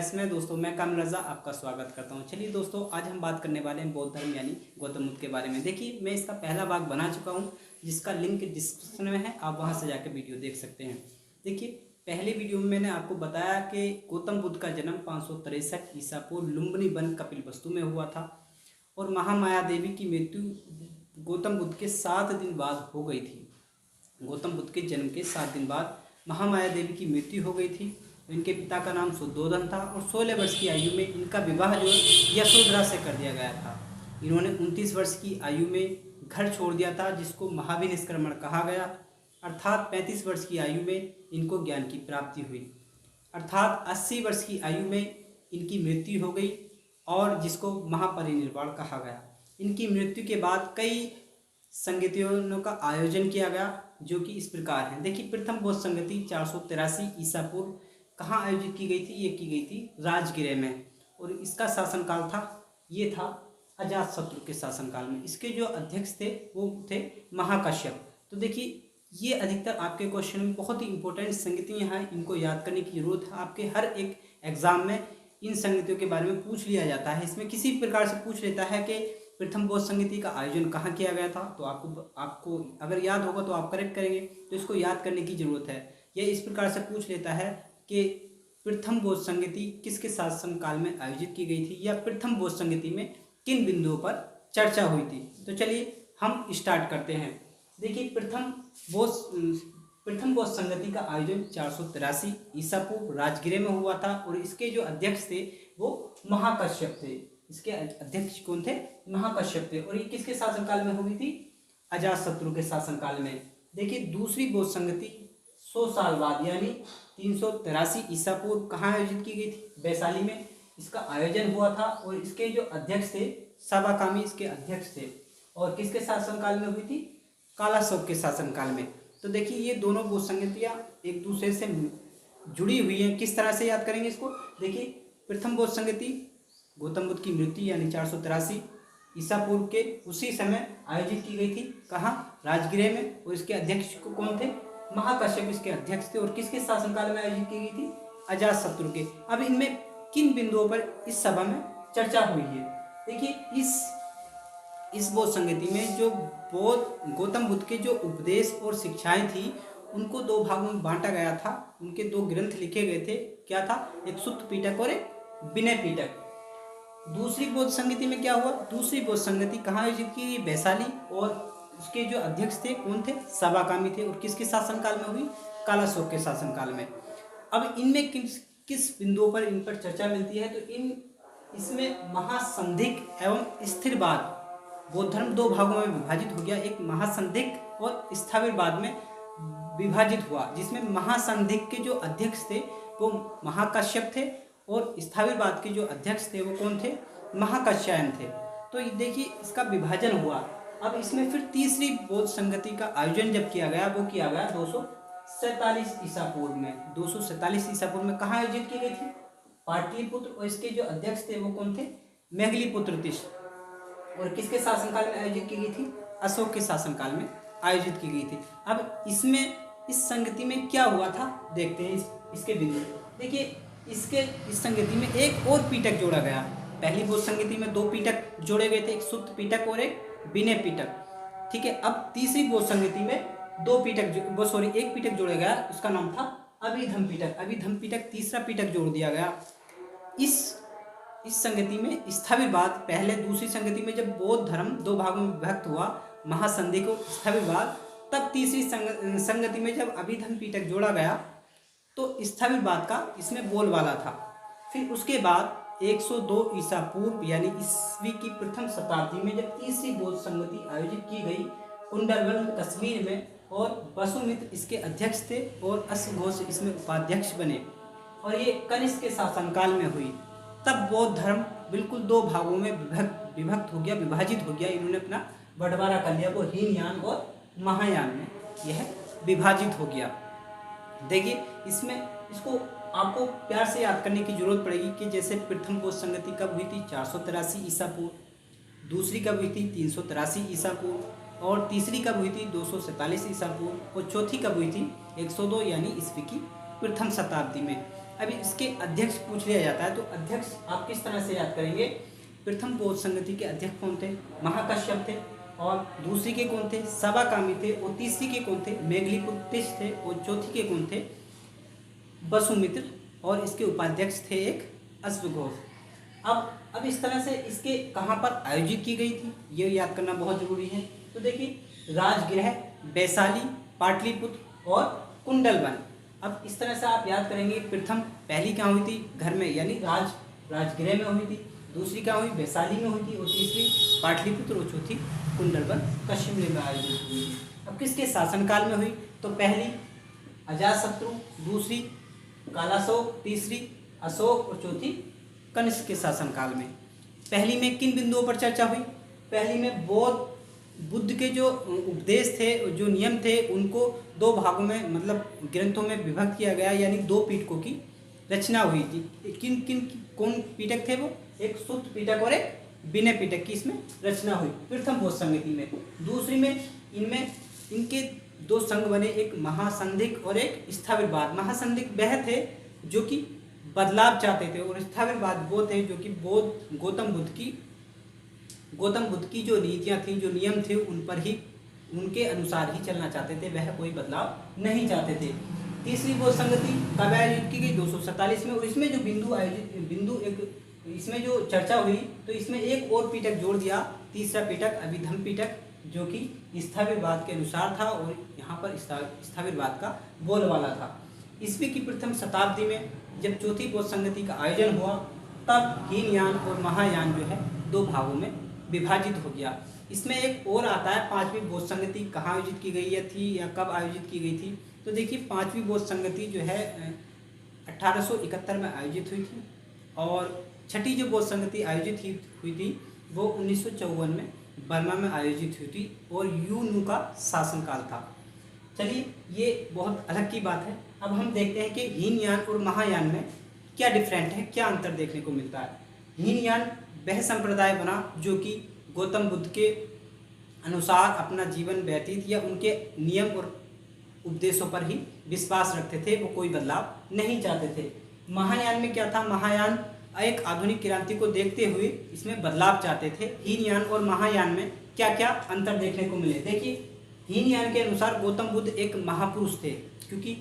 Class में दोस्तों मैं कामिल रज़ा आपका स्वागत करता हूं। चलिए दोस्तों, आज हम बात करने वाले हैं बौद्ध धर्म यानी गौतम बुद्ध के बारे में। देखिए, मैं इसका पहला भाग बना चुका हूं, जिसका लिंक डिस्क्रिप्शन में है, आप वहां से जाकर वीडियो देख सकते हैं। देखिए, पहले वीडियो में मैंने आपको बताया कि गौतम बुद्ध का जन्म 563 ईसा पूर्व लुम्बिनी वन कपिलवस्तु में हुआ था और महामाया देवी की मृत्यु गौतम बुद्ध के 7 दिन बाद हो गई थी। गौतम बुद्ध के जन्म के 7 दिन बाद महामाया देवी की मृत्यु हो गई थी। इनके पिता का नाम शुद्धोधन था और 16 वर्ष की आयु में इनका विवाह जो यशोधरा से कर दिया गया था। इन्होंने 29 वर्ष की आयु में घर छोड़ दिया था, जिसको महाविनिष्क्रमण कहा गया। अर्थात 35 वर्ष की आयु में इनको ज्ञान की प्राप्ति हुई, अर्थात 80 वर्ष की आयु में इनकी मृत्यु हो गई और जिसको महापरिनिर्वाण कहा गया। इनकी मृत्यु के बाद कई संगतियों का आयोजन किया गया, जो कि इस प्रकार हैं। देखिए, प्रथम बौद्ध संगति 483 ईसा पूर्व कहाँ आयोजित की गई थी? ये की गई थी राजगृह में, और इसका शासनकाल था, ये था अजातशत्रु के शासनकाल में। इसके जो अध्यक्ष थे वो थे महाकश्यप। तो देखिए, ये अधिकतर आपके क्वेश्चन में बहुत ही इंपॉर्टेंट संगतियाँ हैं, इनको याद करने की जरूरत है। आपके हर एक एग्जाम में इन संगतियों के बारे में पूछ लिया जाता है। इसमें किसी प्रकार से पूछ लेता है कि प्रथम बौद्ध संगति का आयोजन कहाँ किया गया था, तो आपको अगर याद होगा तो आप करेक्ट करेंगे, तो इसको याद करने की जरूरत है। यह इस प्रकार से पूछ लेता है कि प्रथम बौद्ध संगति किसके शासनकाल में आयोजित की गई थी, या प्रथम बौद्ध संगति में किन बिंदुओं पर चर्चा हुई थी। तो चलिए हम स्टार्ट करते हैं। देखिए, प्रथम बौद्ध संगति का आयोजन 483 ईसा पूर्व राजगृह में हुआ था और इसके जो अध्यक्ष थे वो महाकश्यप थे। इसके अध्यक्ष कौन थे? महाकश्यप थे। और ये किसके शासनकाल में हुई थी? अजातशत्रु के शासनकाल में। देखिए, दूसरी बौद्ध संगति 100 साल बाद यानी 383 ईसा पूर्व कहाँ आयोजित की गई थी? वैशाली में इसका आयोजन हुआ था और इसके जो अध्यक्ष थे साबाकामी इसके अध्यक्ष थे। और किसके शासनकाल में हुई थी? कालाशोक के शासनकाल में। तो देखिए, ये दोनों बौद्ध संगतियाँ एक दूसरे से जुड़ी हुई हैं। किस तरह से याद करेंगे इसको? देखिए, प्रथम बौद्ध संगति गौतम बुद्ध की मृत्यु यानी 483 ईसा पूर्व के उसी समय आयोजित की गई थी। कहाँ? राजगृह में। और इसके अध्यक्ष को कौन थे? महाकश्यप इसके अध्यक्ष थे। और किसके शासनकाल में आयोजित की गई थी? अजातशत्रु के। अब इनमें किन बिंदुओं पर इस सभा में चर्चा हुई है? देखिए, इस बौद्ध संगति में जो गौतम बुद्ध के जो उपदेश और शिक्षाएं थी उनको 2 भागों में बांटा गया था। उनके 2 ग्रंथ लिखे गए थे। क्या था? एक सुत्त पिटक और एक विनय पिटक। दूसरी बौद्ध संगति में क्या हुआ? दूसरी बौद्ध संगति कहाँ आयोजित की? वैशाली। और उसके जो अध्यक्ष थे कौन थे? साबाकामी थे। और किसके शासनकाल में हुई? कालाशोक के शासनकाल में। अब इनमें किस बिंदुओं पर इन पर चर्चा मिलती है? तो इसमें महासंदिग्ध एवं स्थिरवाद, बौद्ध धर्म 2 भागों में विभाजित हो गया। एक महासंदिग्ध और स्थाविरवाद में विभाजित हुआ, जिसमें महासंदिग्ध के जो अध्यक्ष थे वो महाकश्यप थे और स्थाविरवाद के जो अध्यक्ष थे वो कौन थे? महाकात्यायन थे। तो देखिए, इसका विभाजन हुआ। अब इसमें फिर तीसरी बौद्ध संगति का आयोजन जब किया गया वो किया गया 247 ईसा पूर्व में। 247 ईसा पूर्व में कहाँ आयोजित की गई थी? पाटलिपुत्र। और इसके जो अध्यक्ष थे वो कौन थे? मेघलीपुत्र तिष। और किसके शासनकाल में आयोजित की गई थी? अशोक के शासनकाल में आयोजित की गई थी। अब इसमें इस संगति में क्या हुआ था देखते हैं इसके बिंदु। देखिए, इस संगति में एक और पीटक जोड़ा गया। पहली बौद्ध संगति में 2 पीटक जोड़े गए थे, एक सुत्त पीटक और एक विनय पीटक। ठीक है। अब तीसरी बौद्ध संगति में एक पीटक जोड़ा गया, उसका नाम था अभिधम पीटक। अभिधम पीटक तीसरा पीटक जोड़ दिया गया। इस संगति में स्थाविरवाद, पहले दूसरी संगति में जब बौद्ध धर्म 2 भागों में विभक्त हुआ, महासंधि को स्थाविरवाद, तब तीसरी संगति में जब अभिधम पीटक जोड़ा गया तो स्थाविरवाद का इसमें बोलबाला था। फिर उसके बाद 102 ईसा पूर्व यानी ईस्वी की प्रथम शताब्दी में जब तीसरी बौद्ध संगति आयोजित की गई कुंडलवन कश्मीर में, और वसुमित्र इसके अध्यक्ष थे और अश्वघोष इसमें उपाध्यक्ष बने, और ये कनिष्क के शासनकाल में हुई। तब बौद्ध धर्म बिल्कुल 2 भागों में विभक्त हो गया, विभाजित हो गया। इन्होंने अपना बंटवारा कर लिया, वो हीनयान और महायान में यह विभाजित हो गया। देखिए, इसको आपको प्यार से याद करने की जरूरत पड़ेगी कि जैसे प्रथम बौद्ध संगति कब हुई थी? 483 ईसा पूर्व। दूसरी कब हुई थी? 383 ईसा पूर्व। और तीसरी कब हुई थी? 247 ईसा पूर्व। और चौथी कब हुई थी? 102 यानी ईस्वी की प्रथम शताब्दी में। अब इसके अध्यक्ष पूछ लिया जाता है, तो अध्यक्ष आप किस तरह से याद करेंगे? प्रथम बौद्ध संगति के अध्यक्ष कौन थे? महाकश्यप थे। और दूसरी के कौन थे? सवाकामी थे। और तीसरी के कौन थे? मेघलीपुत्तिस थे। और चौथी के कौन थे? वसुमित्र। और इसके उपाध्यक्ष थे एक अश्वघोष। अब इस तरह से इसके कहाँ पर आयोजित की गई थी, ये याद करना बहुत जरूरी है। तो देखिए, राजगृह, वैशाली, पाटलिपुत्र और कुंडलवन। अब इस तरह से आप याद करेंगे, प्रथम पहली कहाँ हुई थी? घर में, यानी राजगृह में हुई थी। दूसरी कहाँ हुई? वैशाली में हुई थी। और तीसरी पाटलिपुत्र और चौथी कुंडलवन कश्मीर में आयोजित हुई थी। अब किसके शासनकाल में हुई? तो पहली अजातशत्रु, दूसरी कालाशोक, तीसरी अशोक और चौथी कनिष्क के शासनकाल में। पहली में किन बिंदुओं पर चर्चा हुई? पहली में बुद्ध के जो उपदेश थे, जो नियम थे, उनको दो भागों में, मतलब ग्रंथों में विभक्त किया गया, यानी दो पीटकों की रचना हुई थी। कौन पीटक थे वो? एक सूत्र पीटक और एक विनय पीटक की इसमें रचना हुई प्रथम बौद्ध संगति में। दूसरी में इनके दो संघ बने, एक महासंधिक और एक स्थाविरवाद। महासंधिक वह थे जो कि बदलाव चाहते थे, और स्थाविरवाद वो थे जो कि गौतम बुद्ध की जो नीतियाँ थीं, जो नियम थे, उन पर ही, उनके अनुसार ही चलना चाहते थे, वह कोई बदलाव नहीं चाहते थे। तीसरी बौद्ध संगति कब आयोजित की गई? 247 में। और इसमें जो इसमें जो चर्चा हुई, तो इसमें एक और पीटक जोड़ दिया, तीसरा पीटक अभिधम पीटक, जो कि स्थविरवाद के अनुसार था और यहाँ पर स्थविरवाद का बोलबाला था। ईस्वी की प्रथम शताब्दी में जब चौथी बौद्ध संगति का आयोजन हुआ, तब हीनयान और महायान जो है दो भागों में विभाजित हो गया। इसमें एक और आता है, पांचवी बौद्ध संगति कहाँ आयोजित की गई थी या कब आयोजित की गई थी? तो देखिए, पांचवी बौद्ध संगति जो है 1871 में आयोजित हुई थी। और छठी जो बौद्ध संगति आयोजित हुई थी वो 1954 में बर्मा में आयोजित हुई थी, और यू नू का शासनकाल था। चलिए, ये बहुत अलग की बात है। अब हम देखते हैं कि हीनयान और महायान में क्या डिफरेंट है, क्या अंतर देखने को मिलता है। हीनयान वह संप्रदाय बना जो कि गौतम बुद्ध के अनुसार अपना जीवन व्यतीत या उनके नियम और उपदेशों पर ही विश्वास रखते थे, वो कोई बदलाव नहीं चाहते थे। महायान में क्या था? महायान एक आधुनिक क्रांति को देखते हुए इसमें बदलाव चाहते थे। हीनयान और महायान में क्या क्या अंतर देखने को मिले? देखिए, हीनयान के अनुसार गौतम बुद्ध एक महापुरुष थे, क्योंकि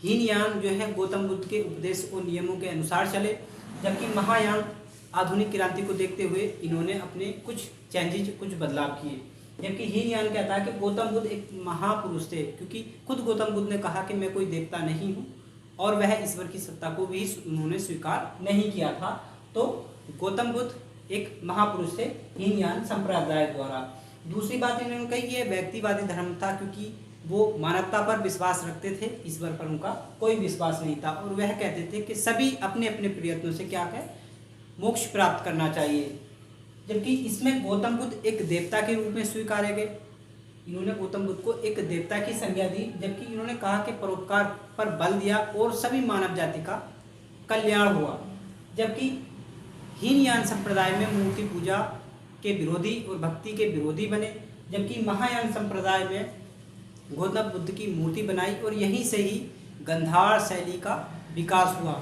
हीनयान जो है गौतम बुद्ध के उपदेश और नियमों के अनुसार चले, जबकि महायान आधुनिक क्रांति को देखते हुए इन्होंने अपने कुछ चेंजेज, कुछ बदलाव किए। जबकि हीनयान कहता है कि गौतम बुद्ध एक महापुरुष थे, क्योंकि खुद गौतम बुद्ध ने कहा कि मैं कोई देवता नहीं हूँ, और वह ईश्वर की सत्ता को भी उन्होंने स्वीकार नहीं किया था। तो गौतम बुद्ध एक महापुरुष थे हीनयान संप्रदाय द्वारा। दूसरी बात इन्होंने कही, ये व्यक्तिवादी धर्म था, क्योंकि वो मानवता पर विश्वास रखते थे, ईश्वर पर उनका कोई विश्वास नहीं था। और वह कहते थे कि सभी अपने अपने प्रयत्नों से क्या है, मोक्ष प्राप्त करना चाहिए। जबकि इसमें गौतम बुद्ध एक देवता के रूप में स्वीकारे गए। इन्होंने गौतम बुद्ध को एक देवता की संज्ञा दी, जबकि इन्होंने कहा कि परोपकार पर बल दिया और सभी मानव जाति का कल्याण हुआ। जबकि हीनयान संप्रदाय में मूर्ति पूजा के विरोधी और भक्ति के विरोधी बने, जबकि महायान संप्रदाय में गौतम बुद्ध की मूर्ति बनाई, और यहीं से ही गंधार शैली का विकास हुआ।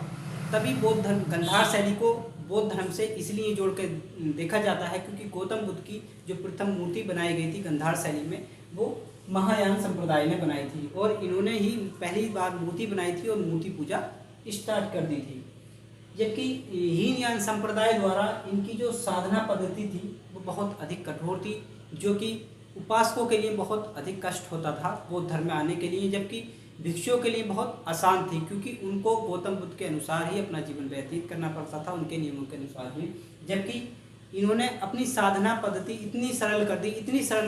तभी बौद्ध धर्म, गंधार शैली को बौद्ध धर्म से इसलिए जोड़ कर देखा जाता है क्योंकि गौतम बुद्ध की जो प्रथम मूर्ति बनाई गई थी गंधार शैली में, वो महायान संप्रदाय ने बनाई थी, और इन्होंने ही पहली बार मूर्ति बनाई थी और मूर्ति पूजा स्टार्ट कर दी थी। जबकि हीनयान संप्रदाय द्वारा इनकी जो साधना पद्धति थी वो बहुत अधिक कठोर थी, जो कि उपासकों के लिए बहुत अधिक कष्ट होता था बौद्ध धर्म में आने के लिए, जबकि भिक्षुओं के लिए बहुत आसान थी, क्योंकि उनको गौतम बुद्ध के अनुसार ही अपना जीवन व्यतीत करना पड़ता था, उनके नियमों के अनुसार ही। जबकि इन्होंने अपनी साधना पद्धति इतनी सरल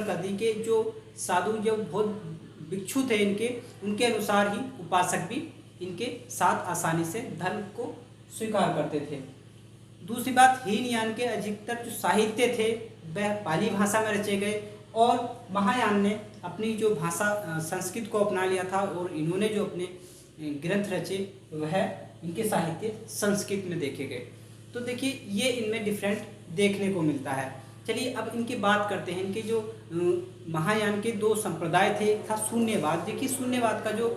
कर दी कि जो साधु, जो बहुत भिक्षु थे इनके, उनके अनुसार ही उपासक भी इनके साथ आसानी से धर्म को स्वीकार करते थे। दूसरी बात, हीनयान के अधिकतर जो साहित्य थे वह पाली भाषा में रचे गए, और महायान ने अपनी जो भाषा संस्कृत को अपना लिया था, और इन्होंने जो अपने ग्रंथ रचे वह इनके साहित्य संस्कृत में देखे गए। तो देखिए, ये इनमें डिफरेंट देखने को मिलता है। चलिए अब इनकी बात करते हैं। इनके जो महायान के दो संप्रदाय थे, एक था शून्यवाद। देखिए, शून्यवाद का जो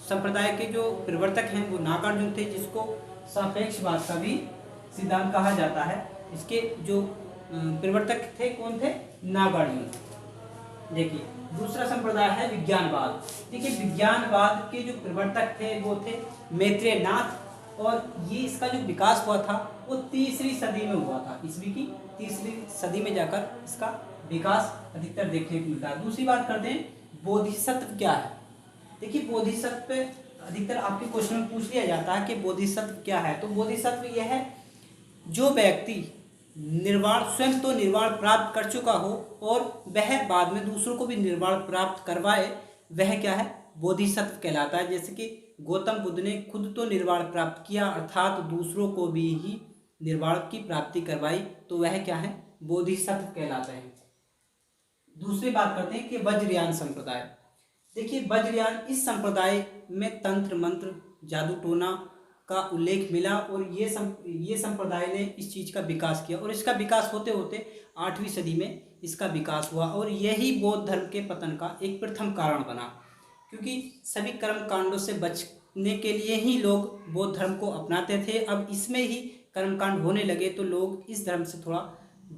संप्रदाय के जो प्रवर्तक हैं वो नागार्जुन थे, जिसको सापेक्षवाद का भी सिद्धांत कहा जाता है। इसके जो प्रवर्तक थे कौन थे? नागार्जुन। देखिए दूसरा संप्रदाय है विज्ञानवाद। देखिए विज्ञानवाद के जो प्रवर्तक थे वो थे मैत्रेयनाथ, और ये इसका जो विकास हुआ था वो 3वीं सदी में हुआ था। ईस्वी की 3वीं सदी में जाकर इसका विकास अधिकतर देखने को मिलता है। दूसरी बात करते हैं बोधिसत्व क्या है। देखिए बोधिसत्व अधिकतर आपके क्वेश्चन में पूछ लिया जाता है कि बोधिसत्व क्या है। तो बोधिसत्व यह है जो व्यक्ति निर्वाण, स्वयं तो निर्वाण प्राप्त कर चुका हो और वह बाद में दूसरों को भी निर्वाण प्राप्त करवाए, वह क्या है? बोधिसत्व कहलाता है। जैसे कि गौतम बुद्ध ने खुद तो निर्वाण प्राप्त किया, अर्थात दूसरों को भी ही निर्वाण की प्राप्ति करवाई, तो वह क्या है? बोधिसत्व कहलाता है। दूसरी बात करते हैं कि वज्रयान संप्रदाय। देखिए वज्रयान, इस संप्रदाय में तंत्र मंत्र जादू टोना का उल्लेख मिला, और ये संप्रदाय ने इस चीज़ का विकास किया, और इसका विकास होते होते 8वीं सदी में इसका विकास हुआ, और यही बौद्ध धर्म के पतन का एक प्रथम कारण बना। क्योंकि सभी कर्म कांडों से बचने के लिए ही लोग बौद्ध धर्म को अपनाते थे। अब इसमें ही कर्मकांड होने लगे तो लोग इस धर्म से थोड़ा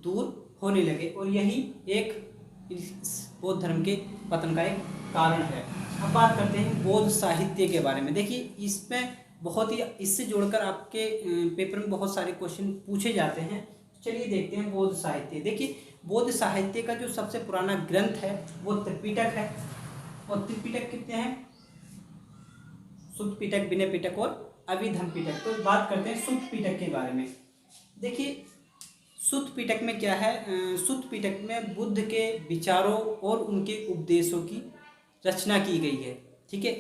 दूर होने लगे, और यही एक इस बौद्ध धर्म के पतन का एक कारण है। अब बात करते हैं बौद्ध साहित्य के बारे में। देखिए इसमें बहुत ही, इससे जोड़कर आपके पेपर में बहुत सारे क्वेश्चन पूछे जाते हैं। चलिए देखते हैं बौद्ध साहित्य। देखिए बौद्ध साहित्य का जो सबसे पुराना ग्रंथ है वो त्रिपिटक है, और त्रिपिटक कितने हैं? सुत्त पिटक, विनय पिटक और अभिधम्म पिटक। तो बात करते हैं सुत्त पिटक के बारे में। देखिए सुत्त पिटक में क्या है? सुत्त पिटक में बुद्ध के विचारों और उनके उपदेशों की रचना की गई है। ठीक है,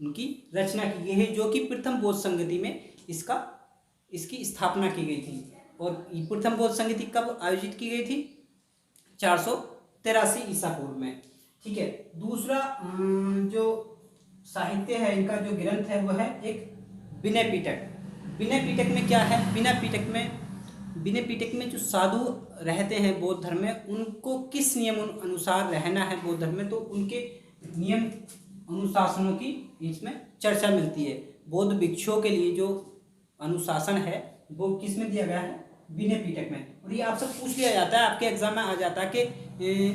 उनकी रचना की गई है, जो कि प्रथम बौद्ध संगति में इसकी स्थापना की गई थी। और प्रथम बौद्ध संगति कब आयोजित की गई थी? 483 ईसा पूर्व में। ठीक है, दूसरा जो साहित्य है, इनका जो ग्रंथ है वह है एक विनय पिटक। विनय पिटक में क्या है? विनय पिटक में जो साधु रहते हैं बौद्ध धर्म में, उनको किस नियम अनुसार रहना है बौद्ध धर्म में, तो उनके नियम अनुशासनों की इसमें चर्चा मिलती है। बौद्ध भिक्षुओं के लिए जो अनुशासन है वो किस में दिया गया है? विनय पिटक में। और ये आपसे पूछ लिया जाता है, आपके एग्जाम में आ जाता है कि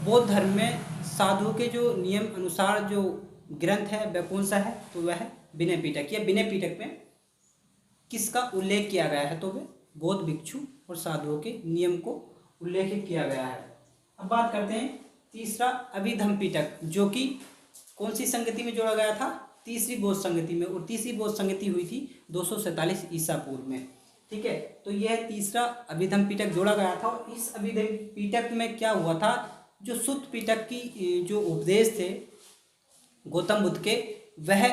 बौद्ध धर्म में साधुओं के जो नियम अनुसार जो ग्रंथ है वह कौन सा है? तो वह है विनय पिटक। या विनय पिटक में किसका उल्लेख किया गया है? तो वह बौद्ध भिक्षु और साधुओं के नियम को उल्लेखित किया गया है। अब बात करते हैं तीसरा अभिधम्म पिटक, जो कि कौन सी संगति में जोड़ा गया था? 3वीं बौद्ध संगति में, और 3वीं बौद्ध संगति हुई थी 247 ईसा पूर्व में। ठीक है, तो यह तीसरा अभिधम्म पिटक जोड़ा गया था। और इस अभिधम्म पिटक में क्या हुआ था? जो सुत्त पिटक की जो उपदेश थे गौतम बुद्ध के, वह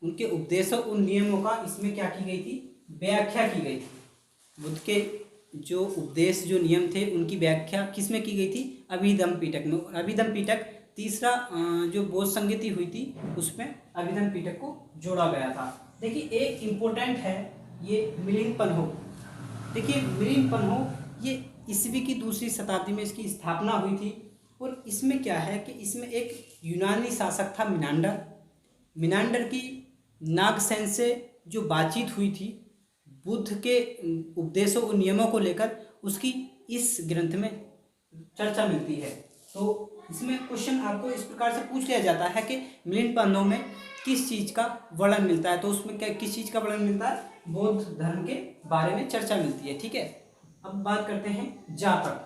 उनके उपदेशों, उन नियमों का इसमें क्या की गई थी? व्याख्या की गई थी। बुद्ध के जो उपदेश, जो नियम थे, उनकी व्याख्या किस में की गई थी? अभिधम्म पिटक में। अभिधम्म पिटक तीसरा जो बौद्ध संगति हुई थी उसमें अभिधम्म पिटक को जोड़ा गया था। देखिए एक इम्पोर्टेंट है ये मिलिंद-पन्हो। देखिए मिलिंद-पन्हो ये ईस्वी की 2री शताब्दी में इसकी स्थापना हुई थी। और इसमें क्या है कि इसमें एक यूनानी शासक था मिनांडर की नागसेन से जो बातचीत हुई थी बुद्ध के उपदेशों और नियमों को लेकर, उसकी इस ग्रंथ में चर्चा मिलती है। तो इसमें क्वेश्चन आपको इस प्रकार से पूछ लिया जाता है कि मिलिंद-पन्हो में किस चीज़ का वर्णन मिलता है? तो उसमें क्या, किस चीज़ का वर्णन मिलता है? बौद्ध धर्म के बारे में चर्चा मिलती है। ठीक है, अब बात करते हैं जातक।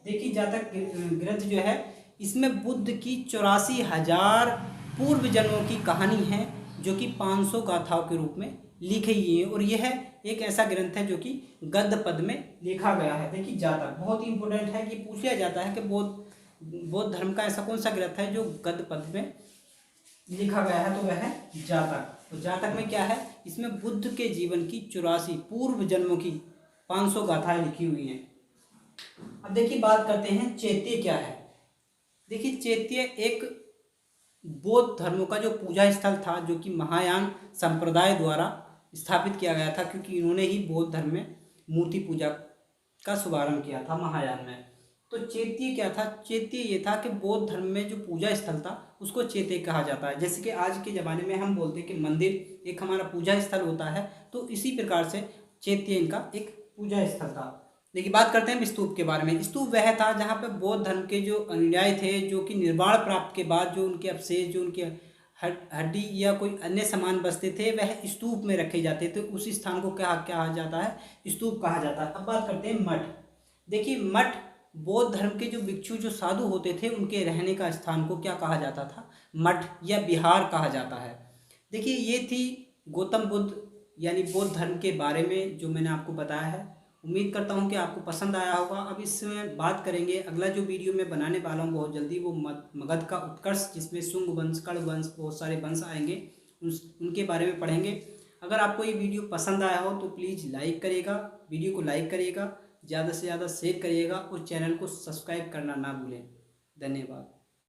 देखिए जातक ग्रंथ जो है, इसमें बुद्ध की 84,000 पूर्व जन्मों की कहानी है, जो कि 500 गाथाओं के रूप में लिखी गई है। और यह एक ऐसा ग्रंथ है जो कि गद्य पद में लिखा गया है। देखिए जातक बहुत ही इंपॉर्टेंट है कि पूछ लिया जाता है कि बौद्ध धर्म का ऐसा कौन सा ग्रंथ है जो गद्य पद में लिखा गया है, तो वह है जातक। तो जातक में क्या है? इसमें बुद्ध के जीवन की 84 पूर्व जन्मों की 500 गाथाएं लिखी हुई हैं। अब देखिए बात करते हैं चैत्य क्या है। देखिए चैत्य एक बौद्ध धर्मों का जो पूजा स्थल था, जो कि महायान संप्रदाय द्वारा स्थापित किया गया था, क्योंकि इन्होंने ही बौद्ध धर्म में मूर्ति पूजा का शुभारंभ किया था महायान में। तो चैत्य क्या था? चैत्य ये था कि बौद्ध धर्म में जो पूजा स्थल था उसको चैत्य कहा जाता है। जैसे कि आज के ज़माने में हम बोलते हैं कि मंदिर एक हमारा पूजा स्थल होता है, तो इसी प्रकार से चैत्य इनका एक पूजा स्थल था। देखिए, बात करते हैं स्तूप के बारे में। स्तूप वह था जहाँ पे बौद्ध धर्म के जो अनुयायी थे, जो कि निर्वाण प्राप्त के बाद जो उनके अवशेष, जो उनके हड्डी या कोई अन्य सामान बचते थे, वह स्तूप में रखे जाते थे। उस स्थान को क्या कहा जाता है? स्तूप कहा जाता है। अब बात करते हैं मठ। देखिए, मठ बौद्ध धर्म के जो भिक्षु, जो साधु होते थे, उनके रहने का स्थान को क्या कहा जाता था? मठ या विहार कहा जाता है। देखिए, ये थी गौतम बुद्ध यानी बौद्ध धर्म के बारे में जो मैंने आपको बताया है। उम्मीद करता हूँ कि आपको पसंद आया होगा। अब इसमें बात करेंगे, अगला जो वीडियो मैं बनाने वाला हूँ बहुत जल्दी, वो मगध का उत्कर्ष, जिसमें शुंग वंश, कर्ण वंश, बहुत सारे वंश आएंगे, उनके बारे में पढ़ेंगे। अगर आपको ये वीडियो पसंद आया हो तो प्लीज़ लाइक करिएगा, वीडियो को लाइक करिएगा, ज़्यादा से ज़्यादा शेयर करिएगा और चैनल को सब्सक्राइब करना ना भूलें। धन्यवाद।